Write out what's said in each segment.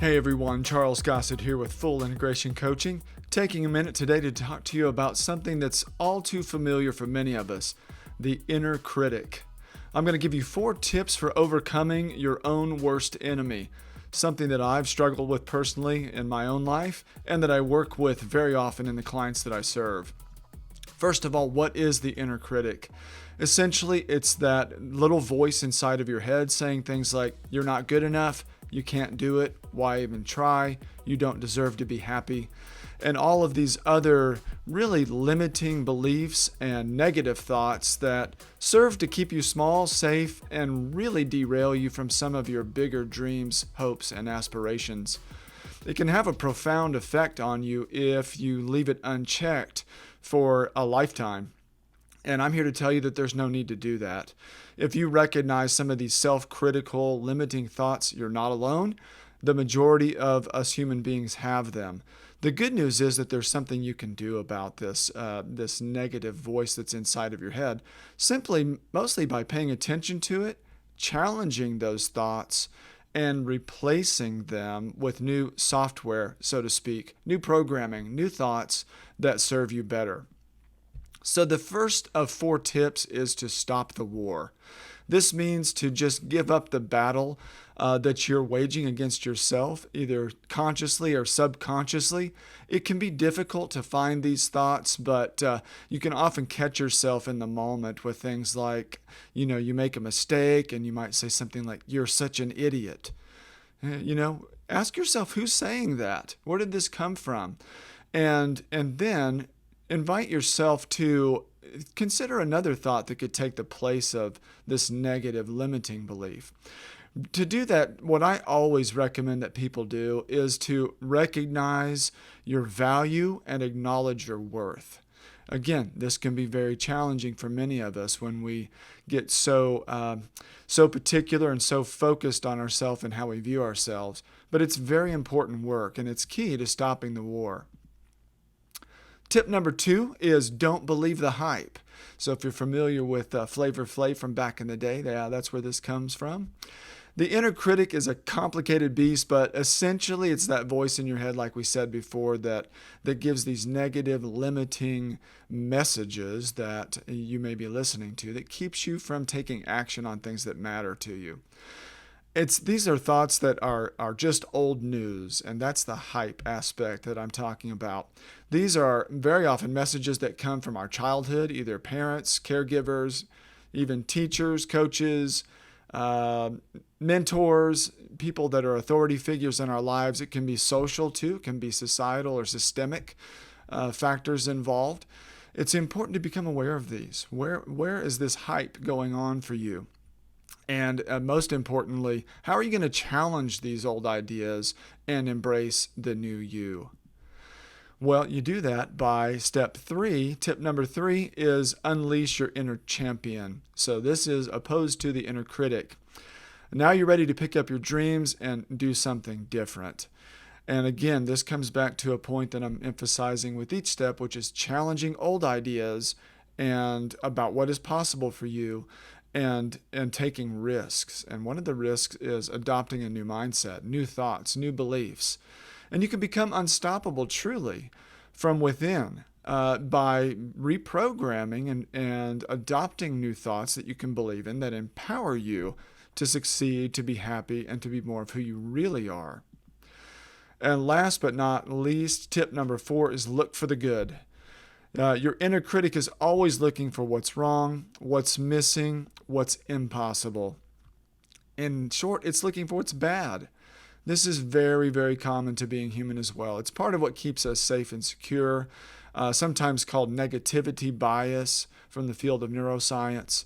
Hey everyone, Charles Gosset here with Full Integration Coaching, taking a minute today to talk to you about something that's all too familiar for many of us, the inner critic. I'm going to give you 4 tips for overcoming your own worst enemy, something that I've struggled with personally in my own life and that I work with very often in the clients that I serve. First of all, what is the inner critic? Essentially, it's that little voice inside of your head saying things like, you're not good enough, you can't do it, why even try, you don't deserve to be happy, and all of these other really limiting beliefs and negative thoughts that serve to keep you small, safe, and really derail you from some of your bigger dreams, hopes, and aspirations. It can have a profound effect on you if you leave it unchecked for a lifetime. And I'm here to tell you that there's no need to do that. If you recognize some of these self-critical, limiting thoughts, you're not alone. The majority of us human beings have them. The good news is that there's something you can do about this negative voice that's inside of your head, simply mostly by paying attention to it, challenging those thoughts, and replacing them with new software, so to speak, new programming, new thoughts that serve you better. So the first of 4 tips is to stop the war. This means to just give up the battle that you're waging against yourself, either consciously or subconsciously. It can be difficult to find these thoughts, but you can often catch yourself in the moment with things like, you make a mistake and you might say something like, you're such an idiot. Ask yourself, who's saying that? Where did this come from? And then invite yourself to consider another thought that could take the place of this negative limiting belief. To do that, what I always recommend that people do is to recognize your value and acknowledge your worth. Again, this can be very challenging for many of us when we get so particular and so focused on ourselves and how we view ourselves. But it's very important work, and it's key to stopping the war. Tip number 2 is don't believe the hype. So if you're familiar with Flavor Flav from back in the day, that's where this comes from. The inner critic is a complicated beast, but essentially it's that voice in your head, like we said before, that gives these negative, limiting messages that you may be listening to that keeps you from taking action on things that matter to you. These are thoughts that are just old news, and that's the hype aspect that I'm talking about. These are very often messages that come from our childhood, either parents, caregivers, even teachers, coaches, mentors, people that are authority figures in our lives. It can be social too, it can be societal or systemic factors involved. It's important to become aware of these. Where is this hype going on for you? And most importantly, how are you going to challenge these old ideas and embrace the new you? Well, you do that by step 3. Tip number 3 is unleash your inner champion. So this is opposed to the inner critic. Now you're ready to pick up your dreams and do something different. And again, this comes back to a point that I'm emphasizing with each step, which is challenging old ideas and about what is possible for you. And taking risks. And one of the risks is adopting a new mindset, new thoughts, new beliefs. And you can become unstoppable truly from within by reprogramming and adopting new thoughts that you can believe in that empower you to succeed, to be happy, and to be more of who you really are. And last but not least, tip number 4 is look for the good. Your inner critic is always looking for what's wrong, what's missing, what's impossible. In short, it's looking for what's bad. This is very, very common to being human as well. It's part of what keeps us safe and secure, sometimes called negativity bias from the field of neuroscience.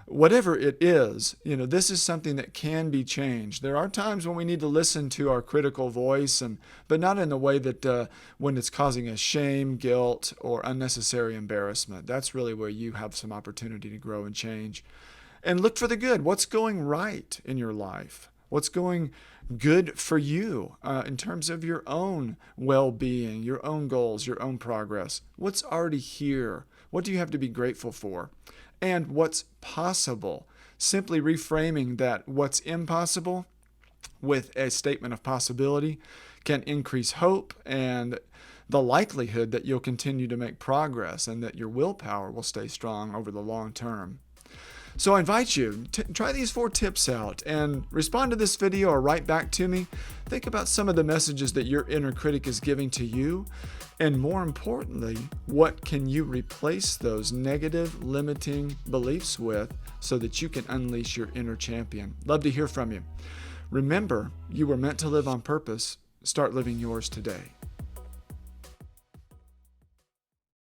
Whatever it is, this is something that can be changed. There are times when we need to listen to our critical voice, but not in the way that when it's causing us shame, guilt, or unnecessary embarrassment. That's really where you have some opportunity to grow and change. And look for the good. What's going right in your life? What's going good for you in terms of your own well-being, your own goals, your own progress? What's already here? What do you have to be grateful for? And what's possible? Simply reframing that what's impossible with a statement of possibility can increase hope and the likelihood that you'll continue to make progress and that your willpower will stay strong over the long term. So I invite you to try these 4 tips out and respond to this video or write back to me. Think about some of the messages that your inner critic is giving to you. And more importantly, what can you replace those negative, limiting beliefs with so that you can unleash your inner champion? Love to hear from you. Remember, you were meant to live on purpose. Start living yours today.